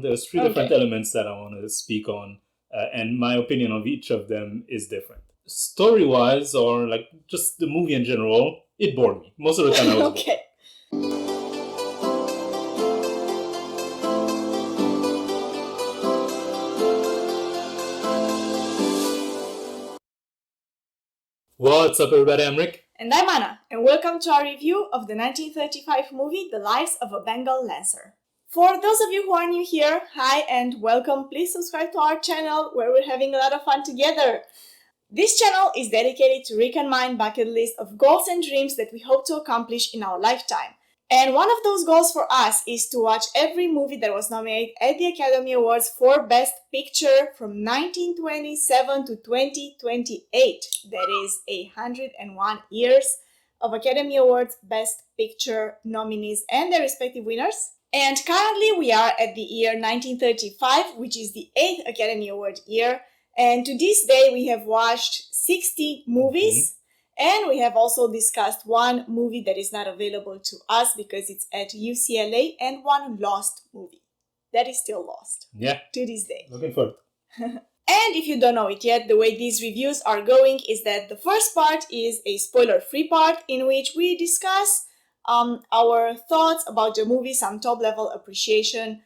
There's three different elements that I want to speak on, and my opinion of each of them is different. Story-wise, or like just the movie in general, it bored me. Most of the time I was bored. What's up, everybody? I'm Rick. And I'm Anna, and welcome to our review of the 1935 movie The Lives of a Bengal Lancer. For those of you who are new here, hi and welcome. Please subscribe to our channel where we're having a lot of fun together. This channel is dedicated to Rick and mine's bucket list of goals and dreams that we hope to accomplish in our lifetime. And one of those goals for us is to watch every movie that was nominated at the Academy Awards for Best Picture from 1927 to 2028. That is 101 years of Academy Awards Best Picture nominees and their respective winners. And currently we are at the year 1935, which is the 8th Academy Award year. And to this day we have watched 60 movies. And we have also discussed one movie that is not available to us because it's at UCLA, and one lost movie that is still lost. Yeah. To this day. Looking forward. And if you don't know it yet, the way these reviews are going is that the first part is a spoiler-free part in which we discuss our thoughts about the movie, some top-level appreciation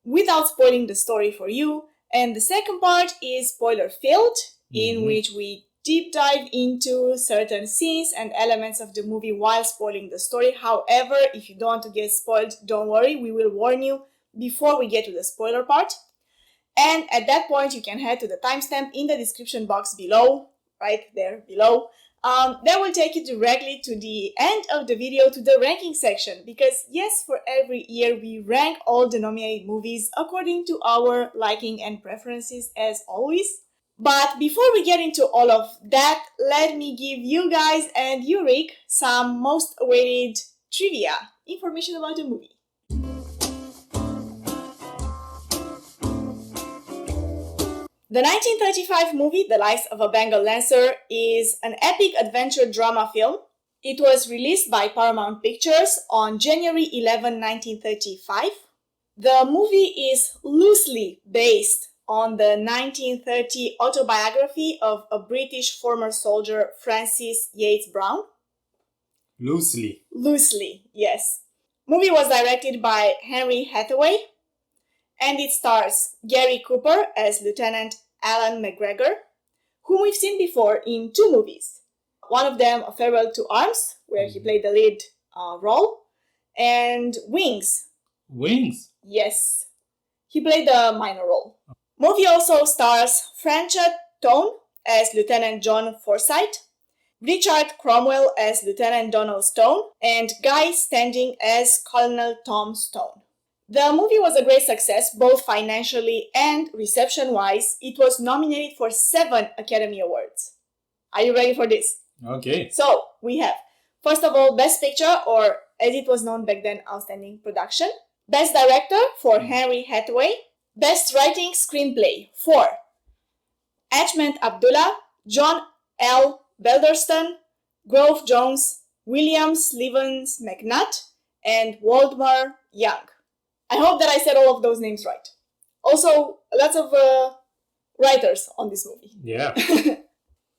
without spoiling the story for you. And the second part is spoiler-filled, in which we deep dive into certain scenes and elements of the movie while spoiling the story. However, if you don't want to get spoiled, don't worry, we will warn you before we get to the spoiler part. And at that point, you can head to the timestamp in the description box below, right there below. That will take you directly to the end of the video, to the ranking section. Because yes, for every year, we rank all the nominated movies according to our liking and preferences as always. But before we get into all of that, let me give you guys and you, Rick, some most awaited trivia information about the movie. The 1935 movie, The Lives of a Bengal Lancer, is an epic adventure drama film. It was released by Paramount Pictures on January 11, 1935. The movie is loosely based on the 1930 autobiography of a British former soldier, Francis Yates Brown. Loosely, yes. Movie was directed by Henry Hathaway, and it stars Gary Cooper as Lieutenant Alan McGregor, whom we've seen before in two movies. One of them, A Farewell to Arms, where he played the lead role, and Wings. Wings? Yes. He played the minor role. Movie also stars Franchot Tone as Lieutenant John Forsyth, Richard Cromwell as Lieutenant Donald Stone, and Guy Standing as Colonel Tom Stone. The movie was a great success, both financially and reception-wise. It was nominated for 7 Academy Awards. Are you ready for this? Okay. So, we have, first of all, Best Picture, or as it was known back then, Outstanding Production. Best Director for Henry Hathaway. Best Writing Screenplay for Achmet Abdullah, John L. Belderston, Grove Jones, William Slevens McNutt, and Waldemar Young. I hope that I said all of those names right. Also, lots of writers on this movie. Yeah.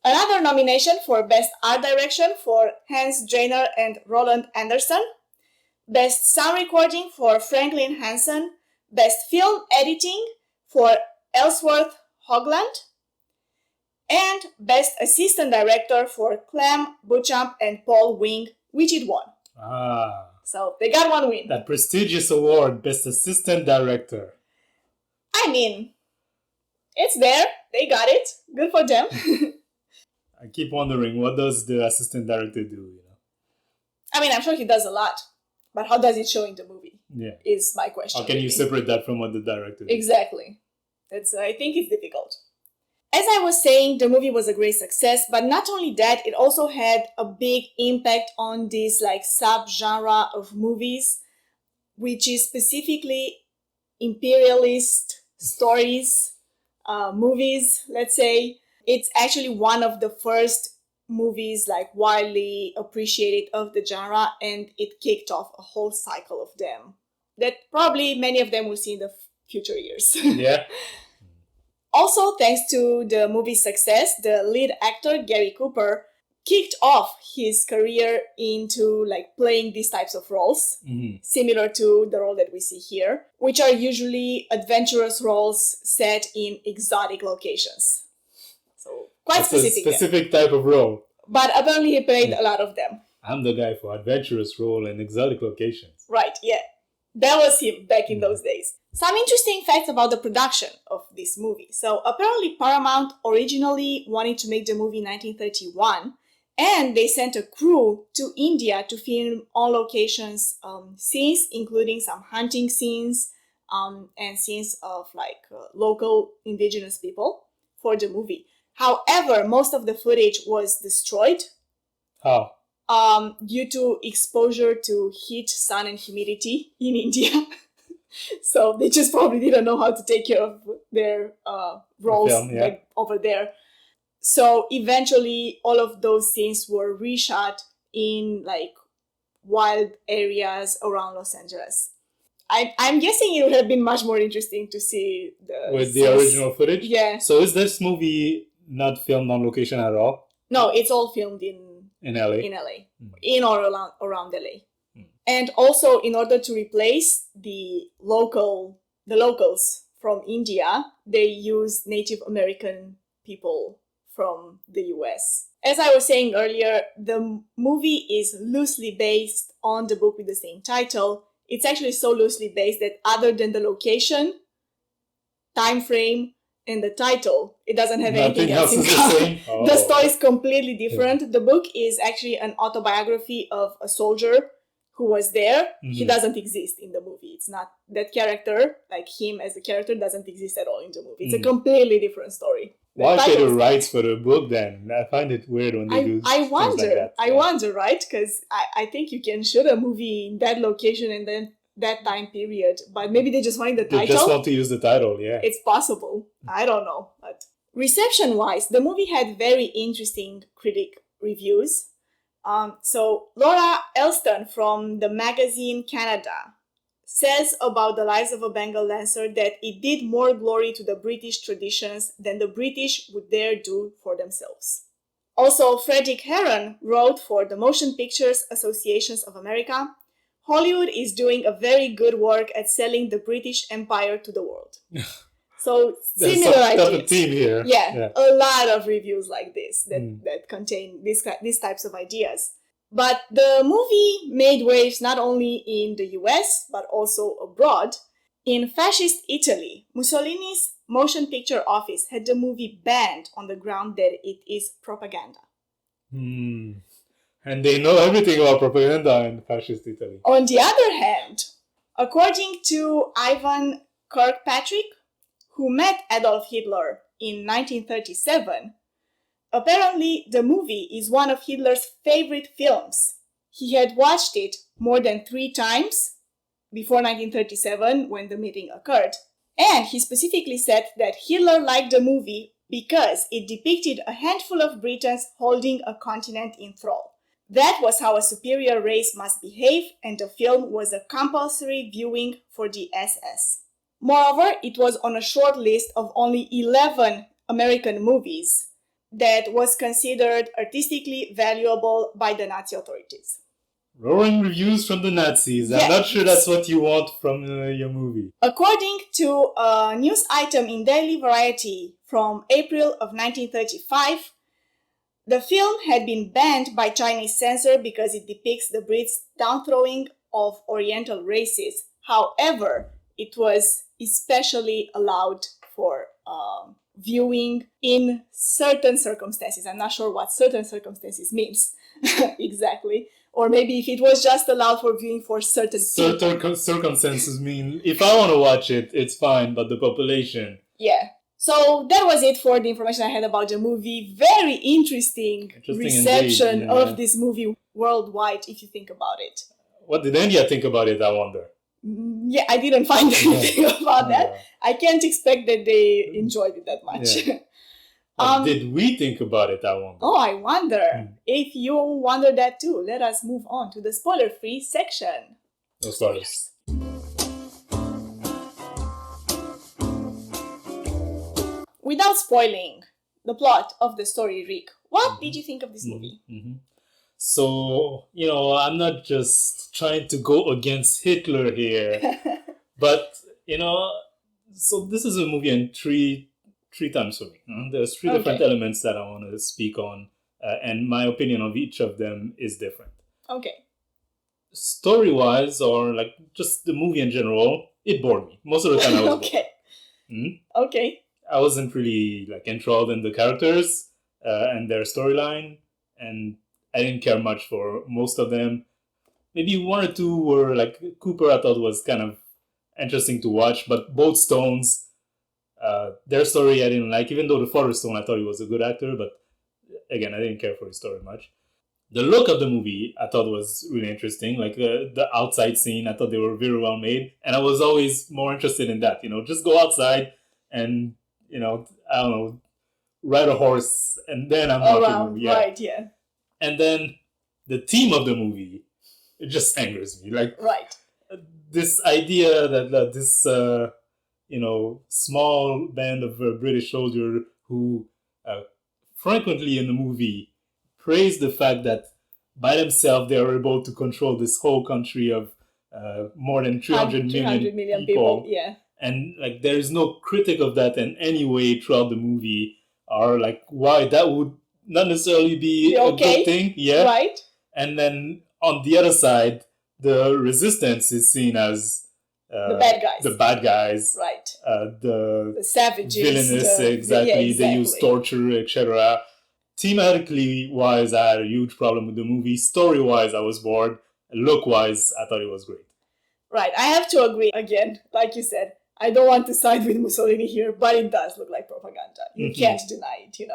Another nomination for Best Art Direction for Hans Drainer and Roland Anderson. Best Sound Recording for Franklin Hansen. Best Film Editing for Ellsworth Hogland. And Best Assistant Director for Clem Beauchamp and Paul Wing, which it won. So they got one win. That prestigious award, Best Assistant Director. I mean, it's there. They got it. Good for them. I keep wondering, what does the assistant director do? I mean, I'm sure he does a lot. But how does it show in the movie? Yeah. Is my question. How can you separate that from what the director does? Exactly. I think it's difficult. As I was saying, the movie was a great success, but not only that, it also had a big impact on this sub-genre of movies, which is specifically imperialist stories, movies, let's say. It's actually one of the first movies widely appreciated of the genre, and it kicked off a whole cycle of them that probably many of them will see in the future years. Yeah. Also, thanks to the movie's success, the lead actor, Gary Cooper, kicked off his career into playing these types of roles, similar to the role that we see here, which are usually adventurous roles set in exotic locations. So quite specific. A specific type of role. But apparently he played a lot of them. I'm the guy for adventurous role in exotic locations. Right, yeah. That was him back in those days. Some interesting facts about the production of this movie. So apparently Paramount originally wanted to make the movie in 1931, and they sent a crew to India to film on locations scenes, including some hunting scenes and scenes of local indigenous people for the movie. However, most of the footage was destroyed. How? Due to exposure to heat, sun, and humidity in India. So they just probably didn't know how to take care of their roles over there. So eventually all of those scenes were reshot in wild areas around Los Angeles. I'm guessing it would have been much more interesting to see the original footage? Yeah. So is this movie not filmed on location at all? No, it's all filmed in LA? In LA. In or around LA. And also, in order to replace the locals from India, they used Native American people from the US. As I was saying earlier, the movie is loosely based on the book with the same title. It's actually so loosely based that other than the location, time frame, and the title, it doesn't have anything else in common. The story is completely different. Yeah. The book is actually an autobiography of a soldier who was there. He doesn't exist in the movie. It's not that character, him as a character, doesn't exist at all in the movie. It's a completely different story. Why pay the rights for the book then? I find it weird when they do things like that. I wonder, right? Because I think you can shoot a movie in that location and then that time period, but maybe they just wanted the title. They just want to use the title, yeah. It's possible. I don't know. But reception-wise, the movie had very interesting critic reviews. So Laura Elston from the magazine Canada says about The Lives of a Bengal Lancer that it did more glory to the British traditions than the British would dare do for themselves. Also, Frederick Heron wrote for the Motion Pictures Associations of America, Hollywood is doing a very good work at selling the British Empire to the world. So similar ideas. A theme here. Yeah, a lot of reviews like this that contain these types of ideas. But the movie made waves not only in the US, but also abroad. In fascist Italy, Mussolini's motion picture office had the movie banned on the ground that it is propaganda. And they know everything about propaganda in fascist Italy. On the other hand, according to Ivan Kirkpatrick, who met Adolf Hitler in 1937, apparently the movie is one of Hitler's favorite films. He had watched it more than 3 times before 1937 when the meeting occurred. And he specifically said that Hitler liked the movie because it depicted a handful of Britons holding a continent in thrall. That was how a superior race must behave, and the film was a compulsory viewing for the SS. Moreover, it was on a short list of only 11 American movies that was considered artistically valuable by the Nazi authorities. Roaring reviews from the Nazis. I'm not sure that's what you want from your movie. According to a news item in Daily Variety from April of 1935, the film had been banned by Chinese censor because it depicts the Brits' downthrowing of Oriental races. However, it was especially allowed for viewing in certain circumstances. I'm not sure what certain circumstances means exactly. Or maybe if it was just allowed for viewing for certain circumstances mean if I want to watch it, it's fine, but the population. Yeah. So that was it for the information I had about the movie. Very interesting reception of this movie worldwide, if you think about it. What did India think about it, I wonder? Yeah, I didn't find anything about that. I can't expect that they enjoyed it that much. Yeah. Did we think about it, I wonder? Oh, I wonder. If you wonder that too, let us move on to the spoiler-free section. No spoilers. without spoiling the plot of the story, Rick, what did you think of this movie? So, I'm not just trying to go against Hitler here, but, so this is a movie in three times for me. There's three different elements that I want to speak on, and my opinion of each of them is different. Okay. Story-wise, or like just the movie in general, it bored me. Most of the time I was bored. Okay. I wasn't really like enthralled in the characters and their storyline, and I didn't care much for most of them. Maybe one or two were like Cooper. I thought was kind of interesting to watch, but both Stones, their story I didn't like. Even though the father Stone, I thought he was a good actor, but again, I didn't care for his story much. The look of the movie I thought was really interesting. Like the outside scene, I thought they were very well made, and I was always more interested in that. Just go outside and I don't know, ride a horse, and then I'm watching the movie. Yeah. Right, yeah. And then the theme of the movie, it just angers me. Like this idea that this small band of British soldiers who frequently in the movie praise the fact that by themselves they are able to control this whole country of more than 300 million people. Yeah. And like there is no critic of that in any way throughout the movie, or like why that would not necessarily be a good thing. Yeah. Right. And then on the other side, the resistance is seen as the bad guys. The bad guys. Right. The savages. Villainous, exactly. Yeah, exactly. They use torture, etc. Thematically wise, I had a huge problem with the movie. Story wise, I was bored. Look wise, I thought it was great. Right. I have to agree again, like you said. I don't want to side with Mussolini here, but it does look like propaganda. You can't deny it,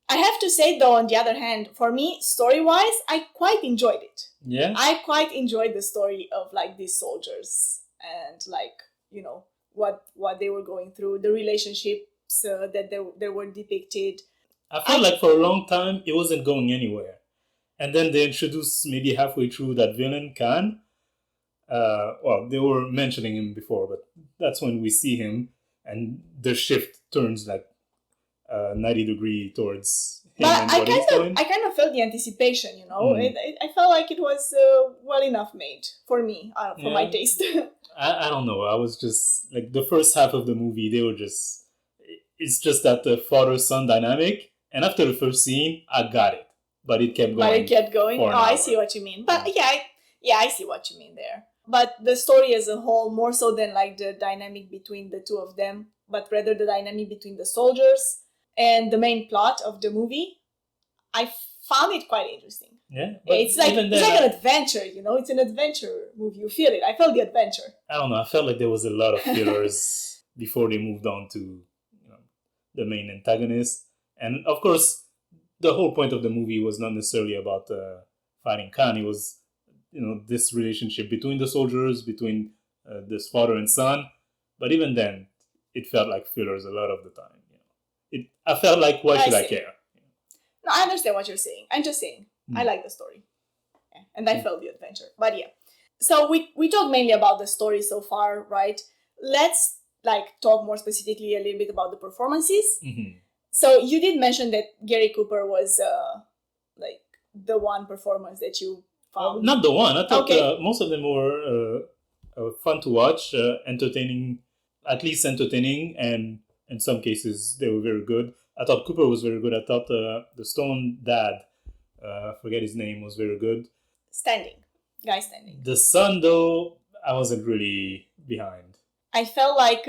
I have to say, though, on the other hand, for me, story-wise, I quite enjoyed it. Yeah? I quite enjoyed the story of, like, these soldiers and, like, what they were going through, the relationships that they were depicted. I felt like for a long time, it wasn't going anywhere. And then they introduced maybe halfway through that villain, Khan. Well, they were mentioning him before, but that's when we see him, and the shift turns like 90 degrees towards him. But and what he's doing. I kind of felt the anticipation, I felt like it was well enough made for me, for my taste. I don't know. I was just like the first half of the movie. They were just. It's just that the father-son dynamic, and after the first scene, I got it, but it kept going. Oh, I see what you mean. But yeah, I see what you mean there. But the story as a whole, more so than like the dynamic between the two of them, but rather the dynamic between the soldiers and the main plot of the movie, I found it quite interesting. Yeah, it's like an adventure, It's an adventure movie. You feel it. I felt the adventure. I don't know. I felt like there was a lot of fillers before they moved on to the main antagonist, and of course, the whole point of the movie was not necessarily about fighting Khan. It was this relationship between the soldiers, between this father and son. But even then, it felt like fillers a lot of the time. I felt like, why should I care? No, I understand what you're saying. I'm just saying, I like the story. Yeah. And I felt the adventure. But yeah. So we talked mainly about the story so far, right? Let's talk more specifically a little bit about the performances. Mm-hmm. So you did mention that Gary Cooper was the one performance that you found. Not the one. I thought most of them were fun to watch, entertaining, at least entertaining, and in some cases they were very good. I thought Cooper was very good. I thought the Stone dad, forget his name, was very good. Guy standing. The son, though, I wasn't really behind. I felt like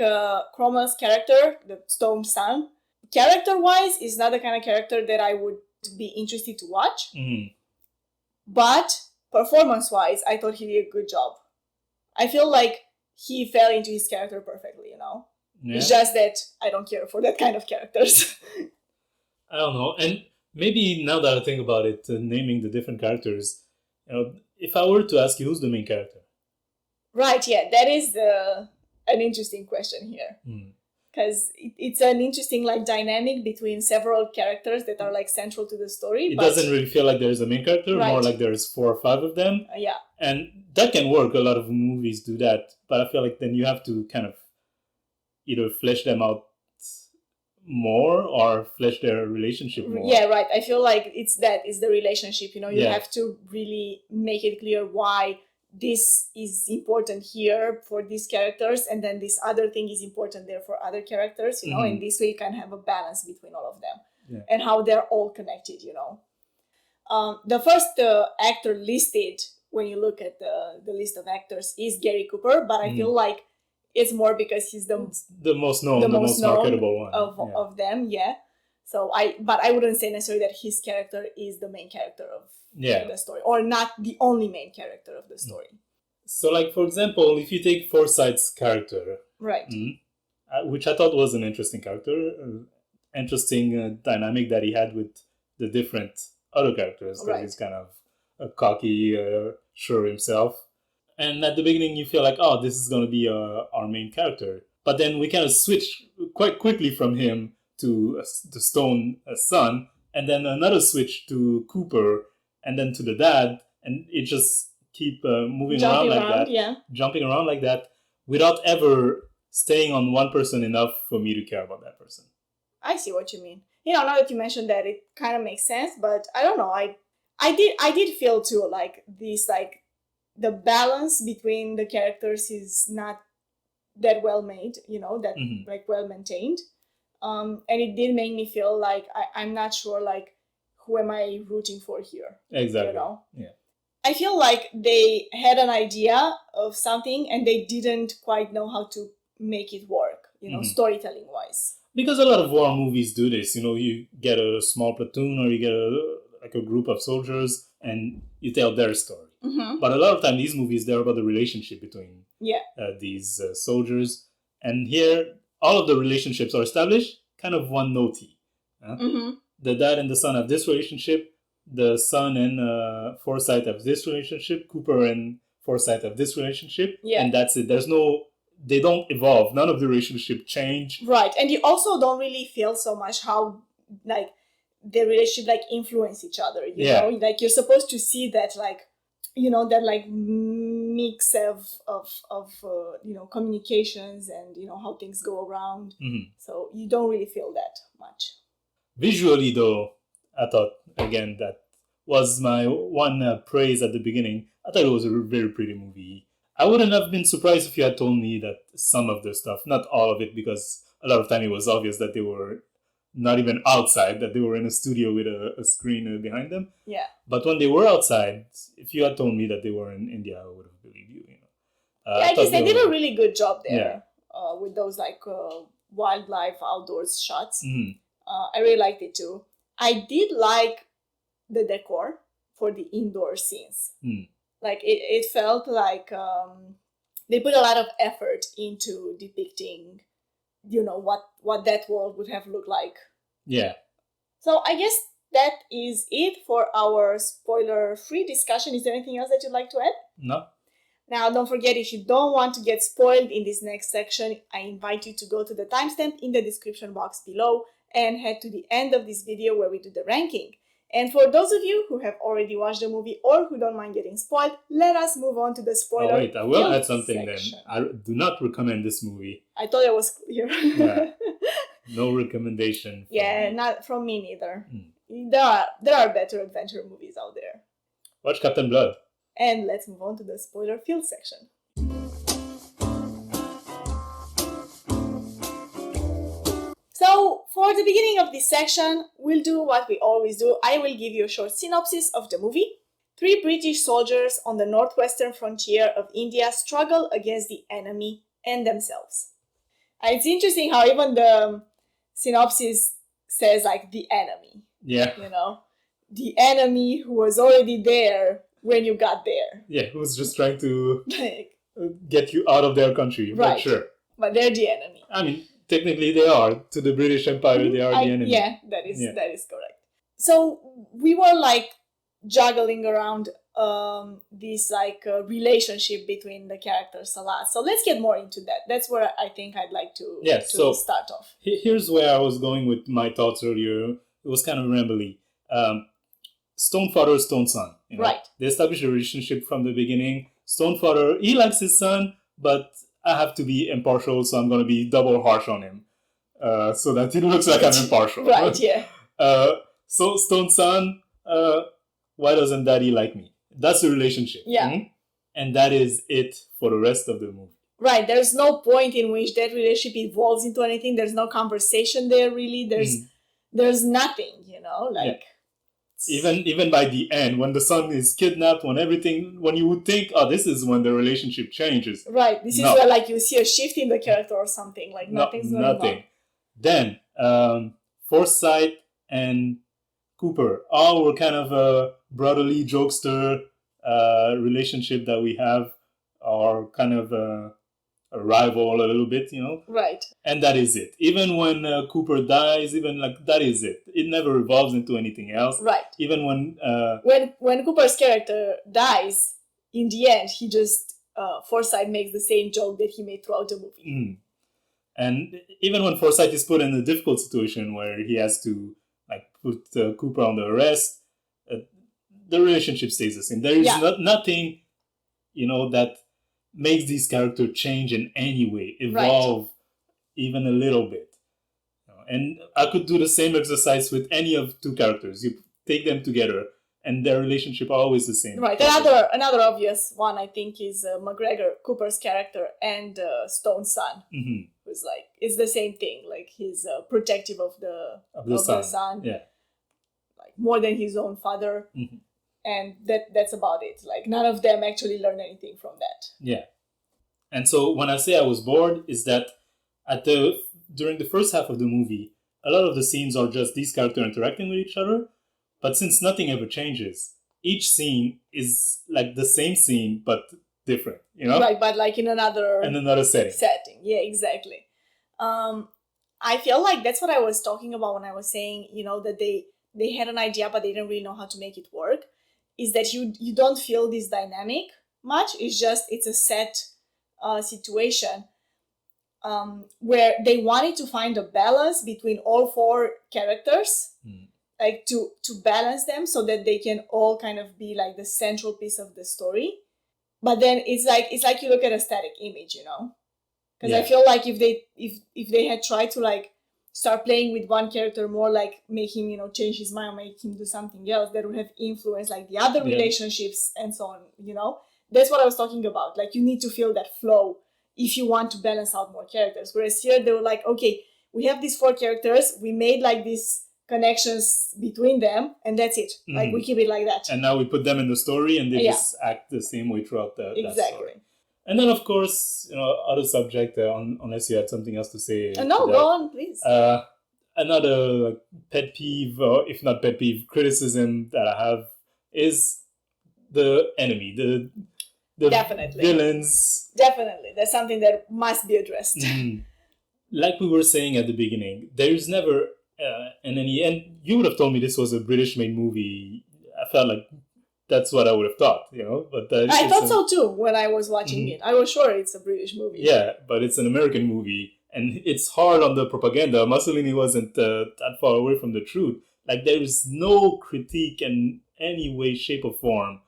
Cromwell's character, the Stone son, character-wise, is not the kind of character that I would be interested to watch. Mm-hmm. But performance-wise, I thought he did a good job. I feel like he fell into his character perfectly, Yeah. It's just that I don't care for that kind of characters. I don't know. And maybe now that I think about it, naming the different characters, if I were to ask you, who's the main character? Right, yeah, that is an interesting question here. Because it's an interesting dynamic between several characters that are central to the story. It doesn't really feel like there's a main character, more like there's 4 or 5 of them. Yeah. And that can work. A lot of movies do that. But I feel like then you have to kind of either flesh them out more or flesh their relationship more. Yeah, right. I feel like it's the relationship. You Yeah. have to really make it clear why this is important here for these characters, and then this other thing is important there for other characters. And this way you can have a balance between all of them, and how they're all connected. The first actor listed when you look at the list of actors is Gary Cooper, but I feel like it's more because he's the most known, the most marketable one of them. Yeah. So I wouldn't say necessarily that his character is the main character of the story, or not the only main character of the story. So, like, for example, if you take Forsyth's character, right, which I thought was an interesting character, interesting dynamic that he had with the different other characters, because he's kind of a cocky, sure himself. And at the beginning, you feel like, oh, this is going to be our main character. But then we kind of switch quite quickly from him to Stone's son, and then another switch to Cooper, and then to the dad, and it just keep moving around like that, jumping around like that, without ever staying on one person enough for me to care about that person. I see what you mean. Now that you mentioned that, it kind of makes sense, but I don't know. I did feel too like this, like the balance between the characters is not that well made, that like well maintained. And it did make me feel like I'm not sure, like, who am I rooting for here? Exactly. Yeah. I feel like they had an idea of something and they didn't quite know how to make it work, storytelling wise. Because a lot of war movies do this. You get a small platoon or you get a group of soldiers and you tell their story. But a lot of time, these movies, they're about the relationship between these soldiers. And here, all of the relationships are established kind of one-notey. The dad and the son have this relationship. The son and Forsyth have this relationship. Cooper and Forsyth have this relationship. And that's it. They don't evolve. None of the relationship change. Right. And you also don't really feel so much how, like, the relationship, like, influence each other. You know? Like, you're supposed to see that, like, that, like, mix of communications and, how things go around. So you don't really feel that much. Visually, though, I thought, again, that was my one praise at the beginning. I thought it was a very pretty movie. I wouldn't have been surprised if you had told me that some of the stuff, not all of it, because a lot of time it was obvious that they were not even outside, that they were in a studio with a screen behind them. Yeah. But when they were outside, if you had told me that they were in India, I would have believed you. I guess they did a really good job there with those, like, wildlife outdoors shots. I really liked it too. I did like the decor for the indoor scenes. Like, it felt like they put a lot of effort into depicting, what that world would have looked like. Yeah. So I guess that is it for our spoiler-free discussion. Is there anything else that you'd like to add? No. Now, don't forget, if you don't want to get spoiled in this next section, I invite you to go to the timestamp in the description box below and head to the end of this video where we do the ranking. And for those of you who have already watched the movie or who don't mind getting spoiled, let us move on to the spoiler. Oh, wait, I will add something section. Then. I do not recommend this movie. I thought it was clear. No recommendation. Not from me neither. There are better adventure movies out there. Watch Captain Blood. And let's move on to the spoiler-filled section. So, for the beginning of this section, we'll do what we always do. I will give you a short synopsis of the movie. 3 British soldiers on the northwestern frontier of India struggle against the enemy and themselves. And it's interesting how even the synopsis says, like, the enemy. Yeah. The enemy who was already there when you got there. Yeah, who's just trying to get you out of their country. Right. But sure. But they're the enemy. I mean, technically they are. To the British Empire, they are the enemy. Yeah, that is correct. So we were, like, juggling around this, like, relationship between the characters a lot. So let's get more into that. That's where I think I'd like to start off. Here's where I was going with my thoughts earlier. It was kind of rambly. Stone father, Stone son. Right. They established a relationship from the beginning. Stone father, he likes his son, but I have to be impartial, so I'm going to be double harsh on him. so that it looks like I'm impartial. Right, yeah. So Stone-san, why doesn't daddy like me? That's the relationship. Yeah. Mm? And that is it for the rest of the movie. Right, there's no point in which that relationship evolves into anything. There's no conversation there, really. There's nothing, you know, like... Yeah. Even by the end, when the son is kidnapped, when you would think, oh, this is when the relationship changes. Right, this is where, like, you see a shift in the character or something. Like, nothing's going on. Then, Forsyth and Cooper, were kind of a brotherly jokester relationship that we have, or kind of a rival a little bit, you know? Right. And that is it. Even when Cooper dies, that is it. It never evolves into anything else. Right. Even when Cooper's character dies, in the end, he just, Forsyth makes the same joke that he made throughout the movie. Mm. And even when Forsyth is put in a difficult situation where he has to put Cooper on the arrest, the relationship stays the same. There is nothing, you know, that makes this character change in any way, evolve even a little bit. And I could do the same exercise with any of two characters. You take them together, and their relationship are always the same. Right. Another obvious one, I think, is McGregor, Cooper's character, and Stone's son, who's like, it's the same thing. Like, he's protective of the son. Yeah. Like, more than his own father. Mm-hmm. And that's about it. Like, none of them actually learn anything from that. Yeah. And so when I say I was bored, is that during the first half of the movie, a lot of the scenes are just these characters interacting with each other. But since nothing ever changes, each scene is like the same scene, but different, you know? Right, but like in another setting. Yeah, exactly. I feel like that's what I was talking about when I was saying, you know, that they had an idea, but they didn't really know how to make it work. Is that you don't feel this dynamic much. It's a set situation where they wanted to find a balance between all four characters, like to balance them so that they can all kind of be like the central piece of the story. But then it's like you look at a static image, you know, because I feel like if they had tried to like start playing with one character more, like make him, you know, change his mind or make him do something else, that would have influenced like the other relationships and so on, you know. That's what I was talking about. Like, you need to feel that flow if you want to balance out more characters. Whereas here they were like, okay, we have these four characters, we made like these connections between them, and that's it. Like, we keep it like that. And now we put them in the story, and they just act the same way throughout that story. And then, of course, you know, other subject, unless you had something else to say. No, go on, please. Another pet peeve, or if not pet peeve, criticism that I have is the enemy, the villains. Definitely. That's something that must be addressed. Like we were saying at the beginning, there's never, and you would have told me this was a British-made movie. I felt like that's what I would have thought, you know. But I thought so too when I was watching it. I was sure it's a British movie. Yeah, but it's an American movie, and it's hard on the propaganda. Mussolini wasn't that far away from the truth. Like, there is no critique in any way, shape, or form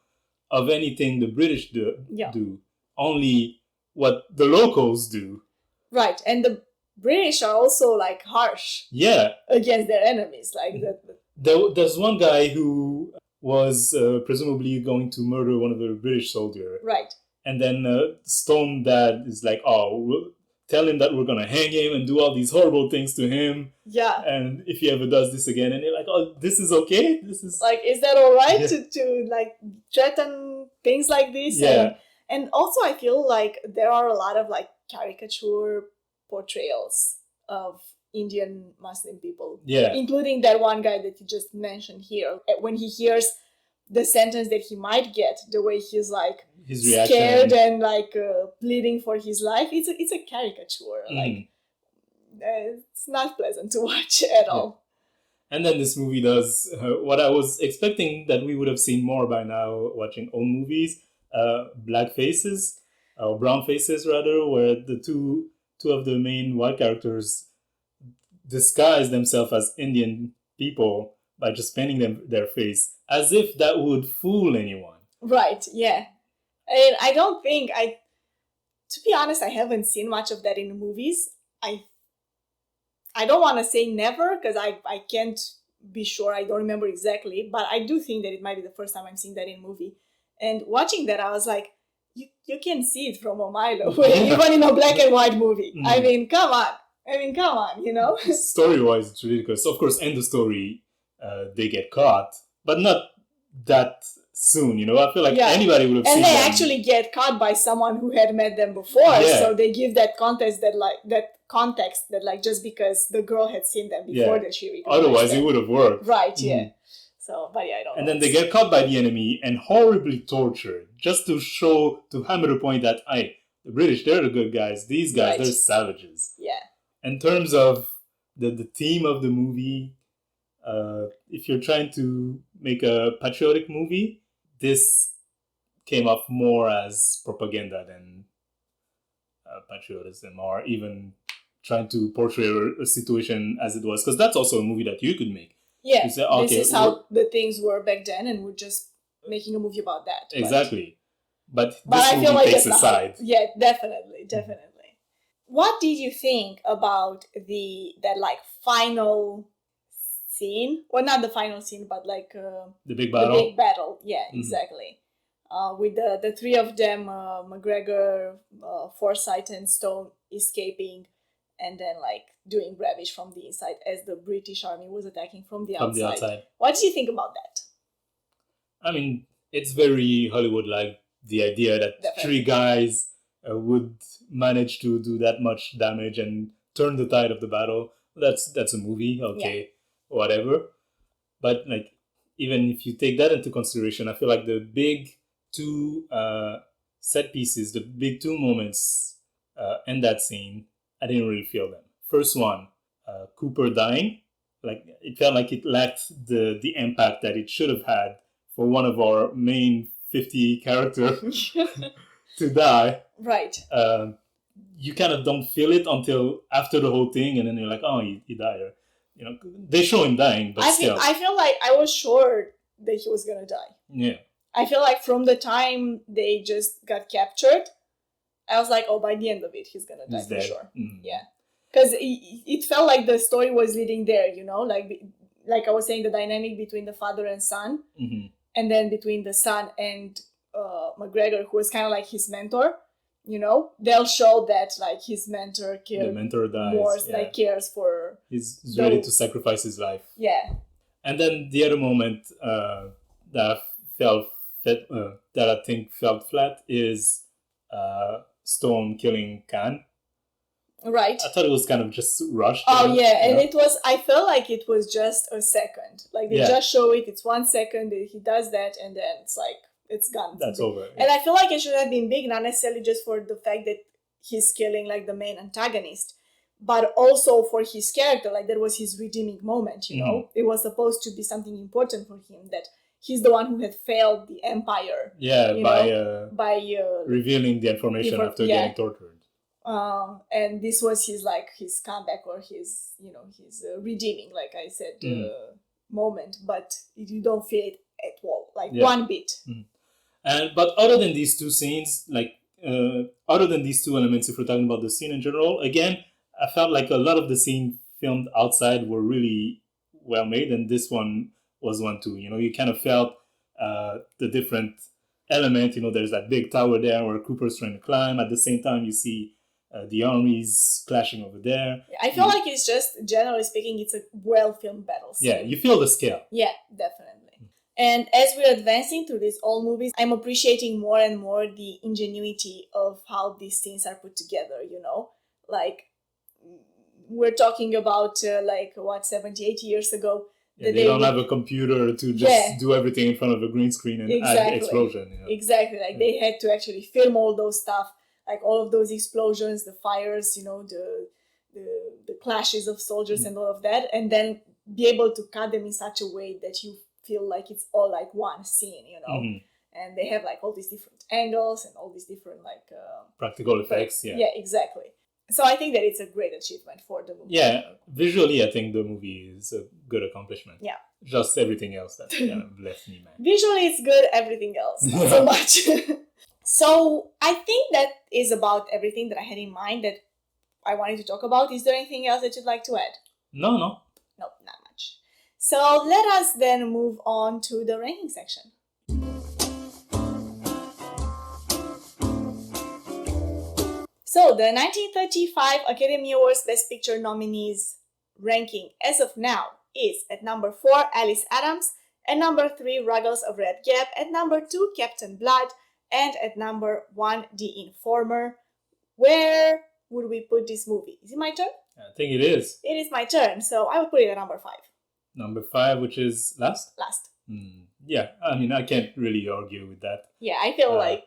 of anything the British do. Only what the locals do. Right, and the British are also like harsh. Yeah. Against their enemies, like that. There's one guy who was presumably going to murder one of the British soldiers. Right. And then Stone Dad is like, we'll tell him that we're going to hang him and do all these horrible things to him. Yeah. And if he ever does this again, and they're like, this is okay? This is... Like, is that all right to like threaten things like this? Yeah. And also I feel like there are a lot of like caricature portrayals of Indian Muslim people. Yeah. Including that one guy that you just mentioned here. When he hears the sentence that he might get, the way he's like his reaction, scared and like pleading for his life, it's a caricature. Like, it's not pleasant to watch at all. And then this movie does what I was expecting that we would have seen more by now watching old movies, black faces, or brown faces rather, where the two of the main white characters disguise themselves as Indian people by just painting their face, as if that would fool anyone. Right, yeah. And I don't think, to be honest, I haven't seen much of that in the movies. I I don't want to say never because I can't be sure. I don't remember exactly, but I do think that it might be the first time I'm seeing that in a movie. And watching that, I was like, you can see it from a mile away, even in a black and white movie. I mean, come on, you know? Story-wise, it's ridiculous. Of course, end the story, they get caught, but not that soon, you know? I feel like anybody would have seen them. And they them. actually get caught by someone who had met them before, so they give that context that like just because the girl had seen them before that she recognized Otherwise, them. it would have worked. Right, So, but I don't know. And then they get caught by the enemy and horribly tortured, just to hammer the point that, the British, they're the good guys. These guys, they're savages. Yeah. In terms of the theme of the movie, if you're trying to make a patriotic movie, this came off more as propaganda than patriotism, or even trying to portray a situation as it was. Because that's also a movie that you could make. Yeah, say, this is how the things were back then, and we're just making a movie about that. Exactly. But this I movie feel like takes a side. Yeah, definitely. What did you think about that like final scene? Well, not the final scene, but like the big battle. The big battle. Yeah, exactly. With the three of them, McGregor, Forsyth, and Stone escaping, and then like doing ravage from the inside as the British army was attacking from the outside. What did you think about that? I mean, it's very Hollywood-like, the idea that three guys would manage to do that much damage and turn the tide of the battle. That's a movie, whatever. But like, even if you take that into consideration, I feel like the big two set pieces, the big two moments in that scene, I didn't really feel them. First one, Cooper dying, like it felt like it lacked the impact that it should have had for one of our main 50 characters to die. Right. You kind of don't feel it until after the whole thing, and then you're like, oh, he died. Or, you know, they show him dying, but still. I feel like I was sure that he was gonna die. Yeah. I feel like from the time they just got captured, I was like, oh, by the end of it, he's gonna die for sure. Mm-hmm. Yeah. Because it felt like the story was leading there, you know? Like I was saying, the dynamic between the father and son, and then between the son and McGregor, who was kind of like his mentor, you know? They'll show that, like, his mentor cares. The mentor dies. More, like, cares for... He's ready to sacrifice his life. Yeah. And then the other moment that I think felt flat is Stone killing Khan. Right. I thought it was kind of just rushed. Oh, yeah. And it was, I felt like it was just a second. Like, they just show it, it's 1 second, he does that, and then it's like, it's gone. That's over. Yeah. And I feel like it should have been big, not necessarily just for the fact that he's killing, like, the main antagonist, but also for his character. Like, that was his redeeming moment, you know? It was supposed to be something important for him, that he's the one who had failed the empire. Yeah, by revealing the information after getting tortured. And this was his comeback, or his redeeming, like I said, moment. But you don't feel it at all, like one bit. But other than these two scenes, other than these two elements, if we're talking about the scene in general, again, I felt like a lot of the scene filmed outside were really well made, and this one was one too. You know, you kind of felt the different element. You know, there's that big tower there where Cooper's trying to climb. At the same time, you see the armies clashing over there. I feel like it's just, generally speaking, it's a well-filmed battle scene. Yeah, you feel the scale. Yeah, definitely. And as we're advancing through these old movies, I'm appreciating more and more the ingenuity of how these scenes are put together, you know? Like, we're talking about, 70, 80 years ago. Yeah, they don't have a computer to just do everything in front of a green screen and add explosion. You know? Exactly. Like, they had to actually film all those stuff, like all of those explosions, the fires, you know, the clashes of soldiers and all of that, and then be able to cut them in such a way that you feel like it's all like one scene, you know. And they have like all these different angles and all these different practical effects. Yeah, exactly. So I think that it's a great achievement for the movie. Yeah, visually I think the movie is a good accomplishment. Yeah. Just everything else that kind of left me, man. Visually it's good, everything else not so much. So I think that is about everything that I had in mind. That I wanted to talk about. Is there anything else that you'd like to add? No. Nope, not much. So let us then move on to the ranking section. So the 1935 Academy Awards Best Picture nominees ranking as of now is at number 4, Alice Adams, at number 3, Ruggles of Red Gap, at number 2, Captain Blood, and at number 1, The Informer. Where would we put this movie? Is it my turn? I think it is. It is my turn, so I will put it at number 5. Number 5, which is last? Last. Yeah, I mean, I can't really argue with that. Yeah, I feel like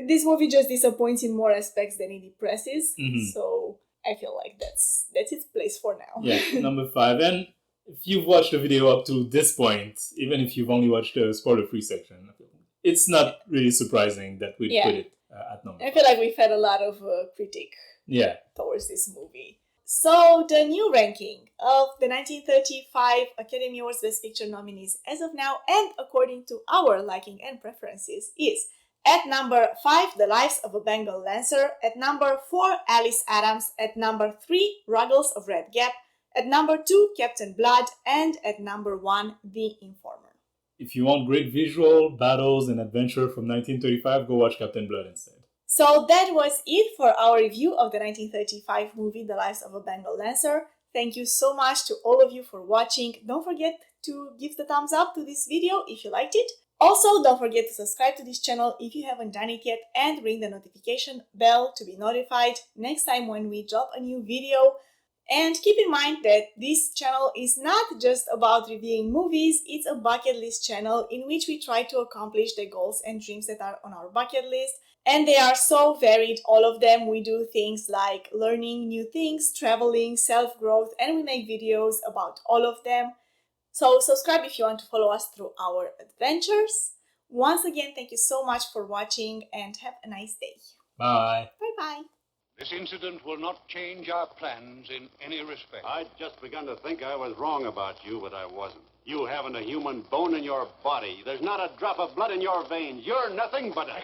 this movie just disappoints in more aspects than it impresses. So I feel like that's its place for now. Yeah, number 5. And if you've watched the video up to this point, even if you've only watched the spoiler-free section, it's not really surprising that we put it at number 5. I feel like we've had a lot of critique towards this movie. So the new ranking of the 1935 Academy Awards Best Picture nominees as of now, and according to our liking and preferences, is at number 5, The Lives of a Bengal Lancer, at number 4, Alice Adams, at number 3, Ruggles of Red Gap, at number 2, Captain Blood, and at number 1, The Informer. If you want great visual, battles, and adventure from 1935, go watch Captain Blood instead. So that was it for our review of the 1935 movie, The Lives of a Bengal Lancer. Thank you so much to all of you for watching. Don't forget to give the thumbs up to this video if you liked it. Also, don't forget to subscribe to this channel if you haven't done it yet, and ring the notification bell to be notified next time when we drop a new video. And keep in mind that this channel is not just about reviewing movies, it's a bucket list channel in which we try to accomplish the goals and dreams that are on our bucket list. And they are so varied, all of them. We do things like learning new things, traveling, self-growth, and we make videos about all of them. So subscribe if you want to follow us through our adventures. Once again, thank you so much for watching and have a nice day. Bye. Bye-bye. This incident will not change our plans in any respect. I'd just begun to think I was wrong about you, but I wasn't. You haven't a human bone in your body. There's not a drop of blood in your veins. You're nothing but a...